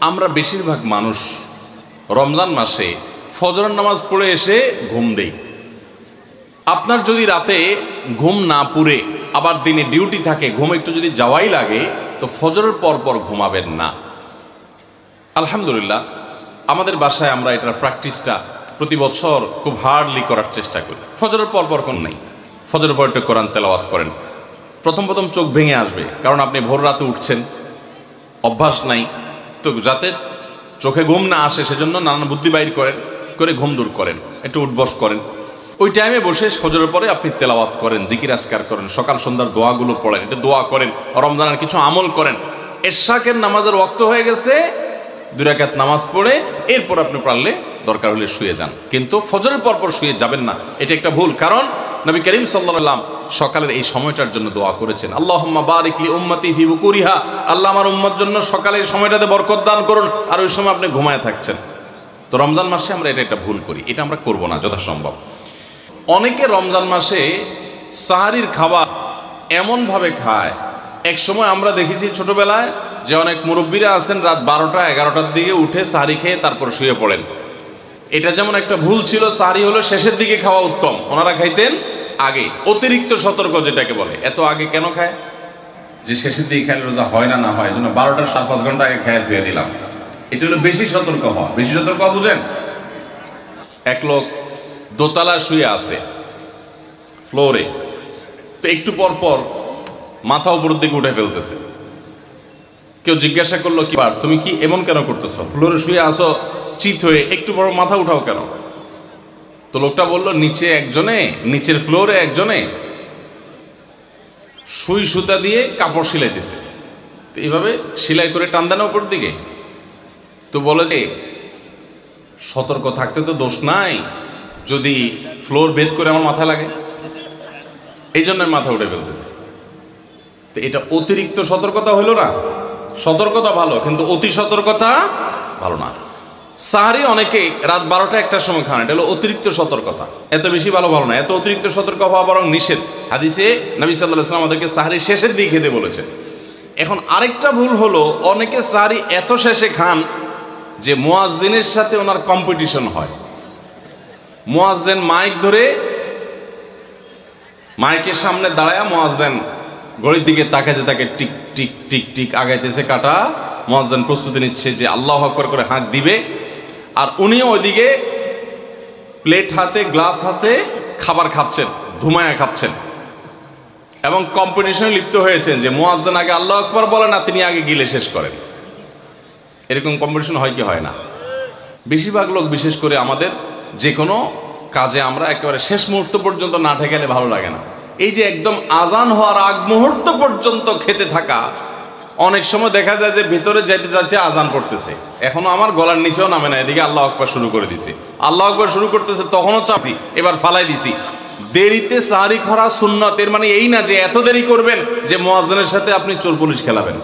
আমরা বেশিরভাগ মানুষ রমজান মাসে ফজরের নামাজ পড়ে এসে ঘুম দেই। আপনার যদি রাতে ঘুম না পুরে আবার দিনে ডিউটি থাকে, ঘুম একটু যদি যাওয়াই লাগে, তো ফজরের পর পর ঘুমাবেন না। আলহামদুলিল্লাহ, আমাদের বাসায় আমরা এটার প্র্যাকটিসটা প্রতি বছর খুব হার্ডলি করার চেষ্টা করি। ফজরের পর পর কোন নেই, ফজরের পর একটু কোরআন তেলাওয়াত করেন। প্রথম প্রথম চোখ ভেঙে আসবে, কারণ আপনি ভোর রাতে উঠছেন, অভ্যাস নাই। তো যাতে চোখে ঘুম না আসে সেজন্য নানান বুদ্ধি বাইর করে ঘুম দূর করেন, একটু উঠবস করেন। ওই টাইমে বসে ফজরের পরে আপনি তেলাওয়াত করেন, জিকির আজকার করেন, সকাল সন্ধ্যার দোয়াগুলো পড়েন, এটা দোয়া করেন, রমজানের কিছু আমল করেন। এশাকের নামাজের ওয়াক্ত হয়ে গেছে, 2 রাকাত নামাজ পড়ে এরপর আপনি পারলে দরকার হলে শুয়ে যান, কিন্তু ফজরের পরপর শুয়ে যাবেন না। এটা একটা ভুল, কারণ নবী করিম সাল্লাল্লাহু আলাইহি ওয়াসাল্লাম সকালের এই সময়টার জন্য দোয়া করেছেন, আল্লাহুম্মা বারিক লি উম্মতি ফি বুকুরিহা, আল্লাহ আমার উম্মত জন্য সকালের সময়টাতে বরকত দান করুন। আর ওই সময় আপনি ঘুমায় থাকছেন। তো রমজান মাসে আমরা এটা একটা ভুল করি, এটা আমরা করব না যথাসম্ভব। অনেকে রমজান মাসে সাহারির খাবার এমনভাবে খায়, এক সময় আমরা দেখেছি ছোটবেলায় যে অনেক মুরব্বীরা আছেন রাত 12টা 11টার দিকে উঠে সাহারি খেয়ে তারপর শুয়ে পড়েন। এটা যেমন একটা ভুল ছিল, সাহারি হলো শেষের দিকে খাওয়া উত্তম, ওনারা খাইতেন আগে। অতিরিক্ত সতর্ক যেটাকে বলে, এত আগে কেন খায়? যে শেষের দিকে খেলে রোজা হয় না, না হয়, জন্য 12টার 4-5 ঘন্টা আগে খেয়ে ধুয়ে দিলাম। এটা হলো বেশি সতর্ক হওয়া। বেশি সতর্ক হওয়া বুঝেন? এক লোক দোতলা শুয়ে আছে ফ্লোরে, তো একটু পর পর মাথা উপরের দিকে উঠে ফেলতেছে। কেউ জিজ্ঞাসা করলো, কি বার তুমি কি এমন কেন করতেছো? ফ্লোরে শুয়ে আসো চিত হয়ে, একটু পর মাথা উঠাও কেন? তো লোকটা বললো, নিচের ফ্লোরে একজনে সুই সুতা দিয়ে কাপড় সিলাইতেছে, তো এইভাবে সেলাই করে টান দেন উপর দিকে। তো বলে যে সতর্ক থাকতে তো দোষ নাই, যদি ফ্লোর ভেদ করে আমার মাথা লাগে, এই জন্য মাথা উঠে ফেলতেছে। তো এটা অতিরিক্ত সতর্কতা হলো না? সতর্কতা ভালো, কিন্তু অতি সতর্কতা ভালো না। সাহারি অনেকে রাত 12টা 1টার সময় খান, এটা হলো অতিরিক্ত সতর্কতা। এত বেশি ভালো না, এত অতিরিক্ত সতর্ক হওয়া বরং নিষেধ। হাদিসে নবী সাল্লাল্লাহু আলাইহি ওয়াসাল্লাম আমাদেরকে সাহারি শেষের দিকে খেতে বলেছেন। এখন আরেকটা ভুল হলো, অনেকে সাহারি এত শেষে খান যে মুয়াজ্জিনের সাথে ওনার কম্পিটিশন হয়। মুয়াজ্জিন মাইক ধরে মাইকের সামনে দাঁড়ায়, মুয়াজ্জিন ঘড়ির দিকে তাকাইতে তাকে টিক টিক টিক টিক আগাইতেছে কাটা। মুয়াজ্জিন প্রস্তুতি নিচ্ছে যে আল্লাহু আকবার করে হাঁক দিবে, আর উনিও ওইদিকে প্লেট হাতে গ্লাস হাতে খাবার খাচ্ছেন, ধুমায়া খাচ্ছেন, এবং কম্পিটিশনে লিপ্ত হয়েছেন যে মুয়াজ্জিন আগে আল্লাহু আকবার বলে না, তিনি আগে গিলে শেষ করেন। এরকম কম্পিটিশন হয় কি হয় না? বেশিরভাগ লোক, বিশেষ করে আমাদের যে কোনো কাজে আমরা একেবারে শেষ মুহূর্ত পর্যন্ত না ঠেকালে ভালো লাগে না। এই যে একদম আজান হওয়ার আগ মুহূর্ত পর্যন্ত খেতে থাকা, অনেক সময় দেখা যায় যে ভিতরে যাইতে যাচ্ছে আজান পড়তেছে, এখনো আমার গলার নিচেও নামে না, এদিকে আল্লাহু আকবার শুরু করে দিছে, আল্লাহু আকবার শুরু করতেছে, তখনও চাচ্ছি এবার ফালাই দিছি। দেরিতে সাহারি খাওয়া সুন্নাত, এর মানে এই না যে এত দেরি করবেন যে মুয়াজ্জিনের সাথে আপনি চোর পুলিশ খেলাবেন।